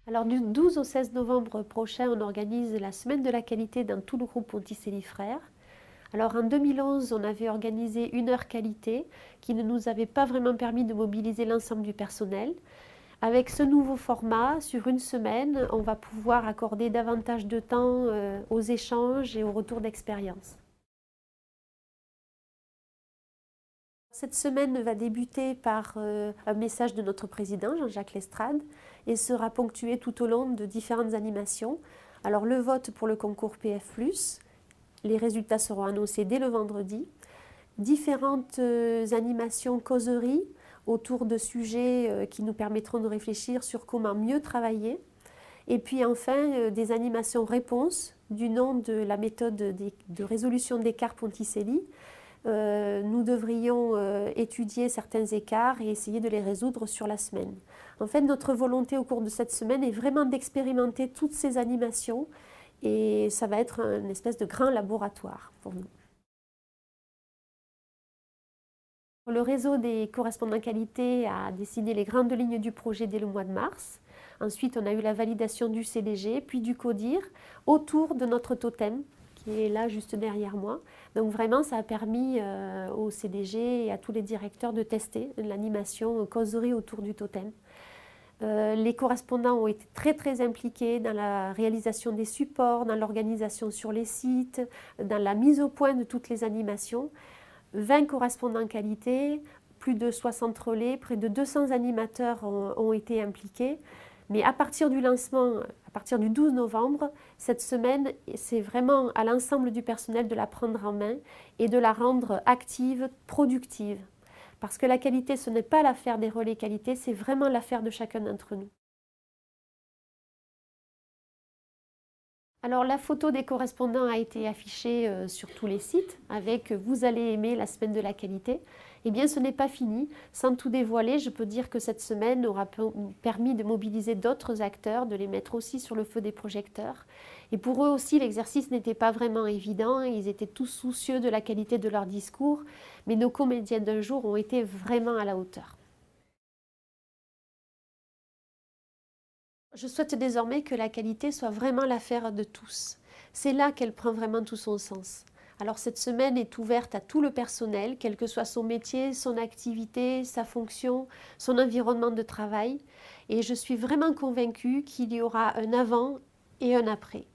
Alors du 12 au 16 novembre prochain, on organise la semaine de la qualité dans tout le groupe Ponticelli Frères. Alors en 2011, on avait organisé une heure qualité qui ne nous avait pas vraiment permis de mobiliser l'ensemble du personnel. Avec ce nouveau format, sur une semaine, on va pouvoir accorder davantage de temps aux échanges et au retour d'expérience. Cette semaine va débuter par un message de notre président, Jean-Jacques Lestrade, et sera ponctuée tout au long de différentes animations. Alors le vote pour le concours PF+, les résultats seront annoncés dès le vendredi. Différentes animations causeries autour de sujets qui nous permettront de réfléchir sur comment mieux travailler. Et puis enfin, des animations réponses du nom de la méthode de résolution d'écarts Ponticelli. Nous devrions étudier certains écarts et essayer de les résoudre sur la semaine. En fait, notre volonté au cours de cette semaine est vraiment d'expérimenter toutes ces animations et ça va être une espèce de grand laboratoire pour nous. Le réseau des correspondants qualité a dessiné les grandes lignes du projet dès le mois de mars. Ensuite, on a eu la validation du CDG, puis du CODIR, autour de notre totem, qui est là juste derrière moi. Donc vraiment, ça a permis au CDG et à tous les directeurs de tester l'animation causerie autour du totem. Les correspondants ont été très impliqués dans la réalisation des supports, dans l'organisation sur les sites, dans la mise au point de toutes les animations. 20 correspondants qualité, plus de 60 relais, près de 200 animateurs ont été impliqués. Mais à partir du lancement, à partir du 12 novembre, cette semaine, c'est vraiment à l'ensemble du personnel de la prendre en main et de la rendre active, productive. Parce que la qualité, ce n'est pas l'affaire des relais qualité, c'est vraiment l'affaire de chacun d'entre nous. Alors la photo des correspondants a été affichée sur tous les sites avec « Vous allez aimer la semaine de la qualité ». Eh bien ce n'est pas fini. Sans tout dévoiler, je peux dire que cette semaine aura permis de mobiliser d'autres acteurs, de les mettre aussi sur le feu des projecteurs. Et pour eux aussi, l'exercice n'était pas vraiment évident. Ils étaient tous soucieux de la qualité de leur discours, mais nos comédiens d'un jour ont été vraiment à la hauteur. Je souhaite désormais que la qualité soit vraiment l'affaire de tous. C'est là qu'elle prend vraiment tout son sens. Alors cette semaine est ouverte à tout le personnel, quel que soit son métier, son activité, sa fonction, son environnement de travail. Et je suis vraiment convaincue qu'il y aura un avant et un après.